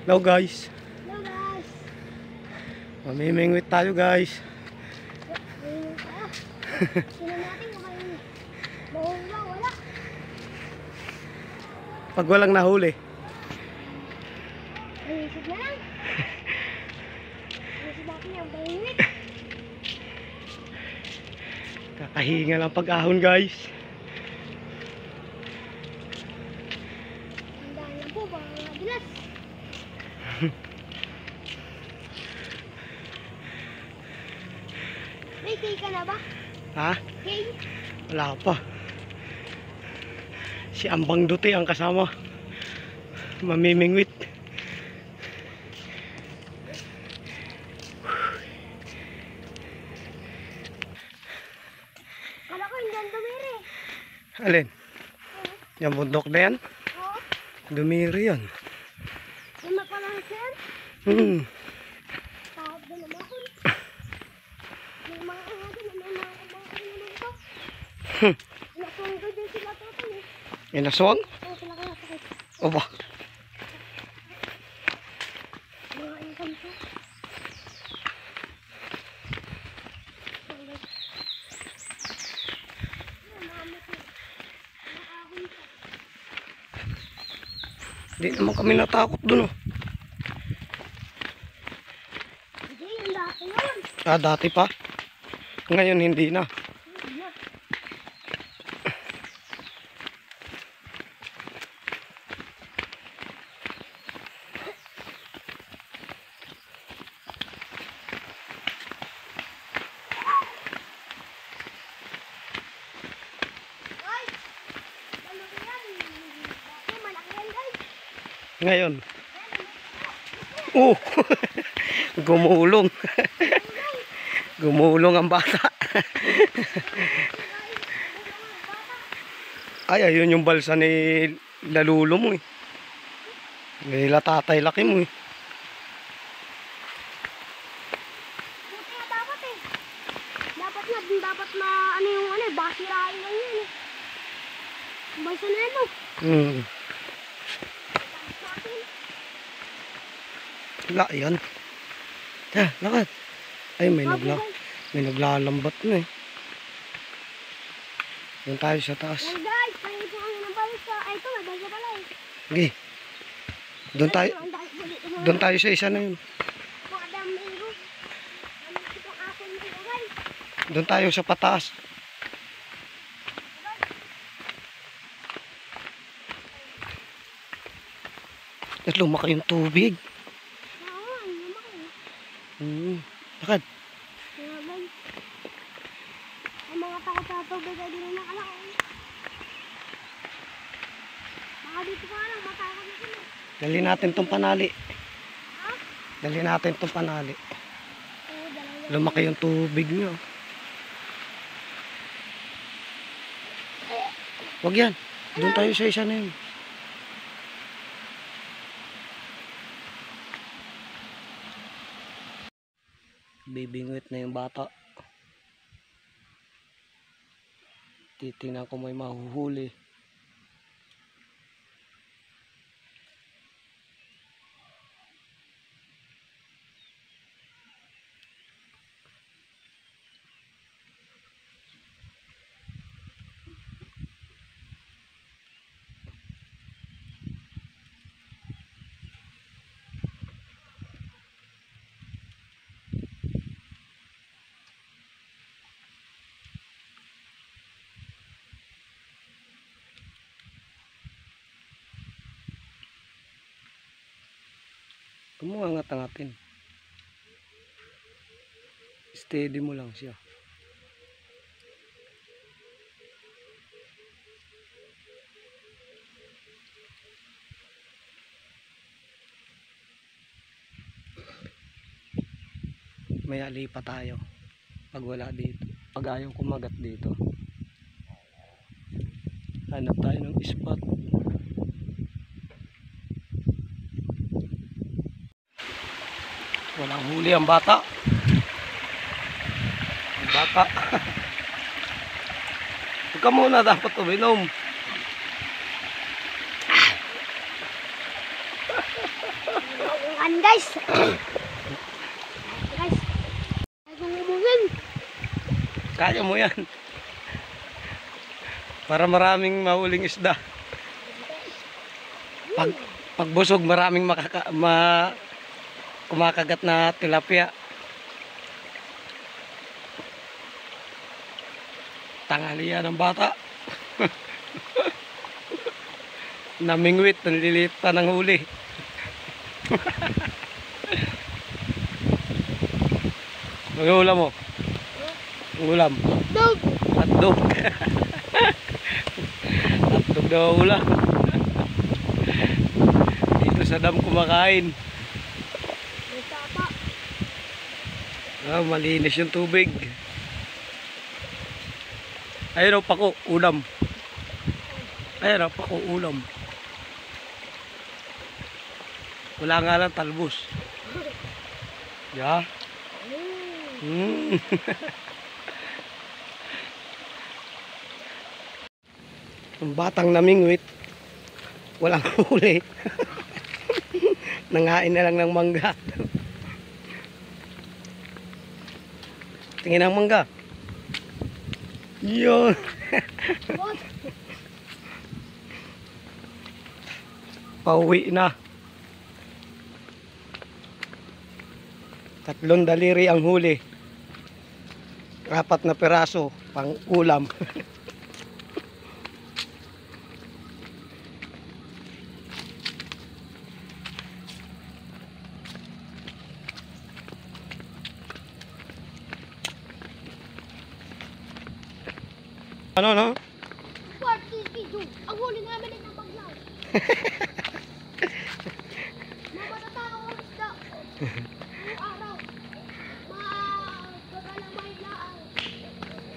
Hello guys. Hello guys. Mamimingwit tayo guys. Ayun tayo. Sino natin kung may mahula, wala. Pag walang nahuli. Ayusip na lang. Ayusip natin yung mahingwit. Kakahinga lang pag-ahon guys. Tandaan lang po, baka madulas. May kay ka na ba? Ha? Kay? Wala pa. Si Ambang Duti ang kasama. Mamimingwit. Kala ko hindi ang dumiri. Alin? Yung bundok na yan? Oo. Dumiri yan. Yung mapalang siyan. Tawag na naman ako. May mga ahadin na may mga kumakain naman ito. Nasunggo din sila total eh. Inaswang? Oo, sila kaya sakit. O ba? Mga income ko. Hindi naman kami natakot dun oh. Hindi, yung dati yun. Ah, dati pa. Ngayon hindi na. Guys, malaki yan. Dati malaki yan guys. Ngayon. Oh! Gumulong. Gumulong ang bata. Ay, ayun yung balsa ni Lalulo mo eh. Nila tatay laki mo eh. Buti nga dapat eh. Dapat na ano yung ano eh, basirain lang yun eh. Balsa na yan oh. Wala yan. Ah, lakad. Ay, may naglalambat na eh. Doon tayo sa taas. Hey guys, pahingin ko kami ng balsa. Ay ito, may balsa pala eh. Okay. Doon tayo sa isa na yun. Mga damero. Ano itong aso nito guys? Doon tayo sa pataas. At lumaki yung tubig. Oo, ang lumaki. Lakad. Kaya guys, ang mga takot sa tubig ay di na nakalaki. Baka dito pa lang, matakot na sila. Dali natin tong panali. Ha? Dali natin tong panali. Oo, dalawa. Lumaki yung tubig nyo. Wag yan. Doon tayo sa isa na yun. Bibingwit na yung bata. Titingnan ko may mahuhuli. Kumungangat-angatin. Steady mo lang siya. May alipa tayo. Pag wala dito. Pag ayaw kumagat dito. Hanap tayo ng spot. Walang huli ang bata. Ang bata. Huwag ka muna dapat uminom. guys. Guys. Ay, kung umungin. Kaya mo yan. Para maraming mahuling isda. Pagbusog maraming kumakagat na tilapia. Tanghalian ng bata. Namingwit, naliliit pa ng huli. Ang ulam mo? Ang ulam? Dog. Hotdog. Hotdog na ulam. Dito sa dam kumakain. May tapa. Malinis yung tubig. Ayun o, pako, ulam. Ayun o, pako, ulam. Wala nga lang talbos. Yeah. Ang batang namingwit, walang huli. Nangain na lang ng mangga. Tingin ang mangga. Yun. Pauwi na. 3 daliri ang huli. 4 na piraso pang ulam. Ano no? Ang huli namin ay napaglaw. Mamatatawa ang isda. Ang araw. Magagalamay laang.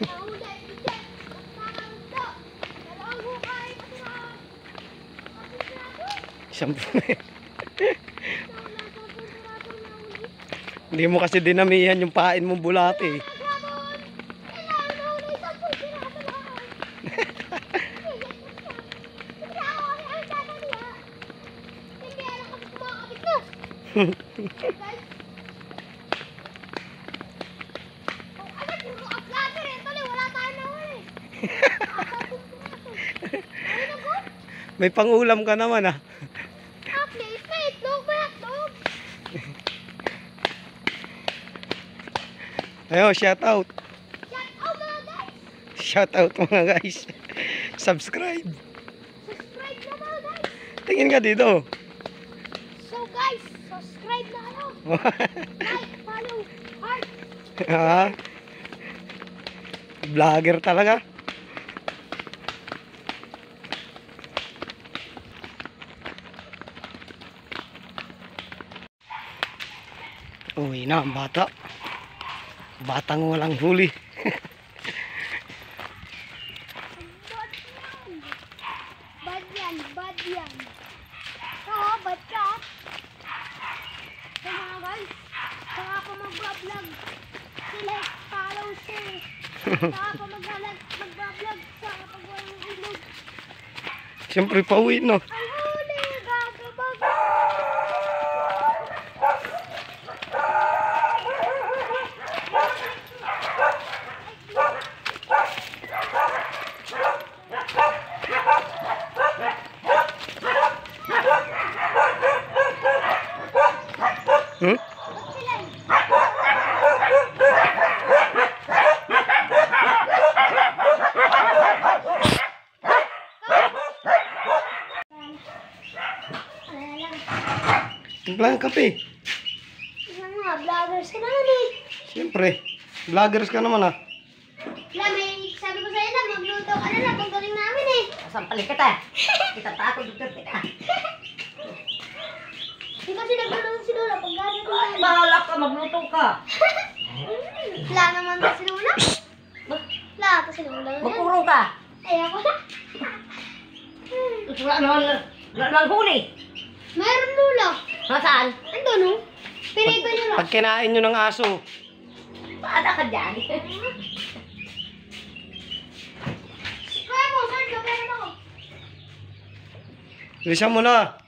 Nahuli, bitin. Magtaka ang isda. Dalawang hukay. Hindi mo kasi dinamihan yung pain mong bulate. May pangulam ka naman ah. Ayo, shout out. Shout out mga guys. Subscribe. Subscribe na mga guys. Tingin ka dito. So guys, subscribe na ano. Like, follow, heart. Ah. Vlogger talaga. Uwi na ang bata. Batang walang huli. Bad yan, bad yan. Oo, bad ka. So mga guys, saka ako mag-vlog. Select, follow, share. Saka ako mag-vlog sa kapag walang ilog. Siyempre pauwi no. Ang huli, gagabag. Hmm? Timplang kape. Yan nga, vloggers ka naman eh. Siyempre, vloggers ka naman ah. May sabi ko sa'yo na, magluto ka na lang kung galing namin eh. Sampalin kita. Kita pa ako dito kita. Hindi kasi nagluluto si Lola pag gano'n ko Ay, bahala ka, magluto ka. Wala naman ba si Lola? Wala pa si Lola. Magpuro ka. Ay, ako na. Wala naman huli. Mayroon Lola. Nasaan? Ando no? Pinito nyo lang. Pag kinain nyo ng aso, Paada ka dyan. Kaya mo, sir, gabayan ako. bilisan mo na.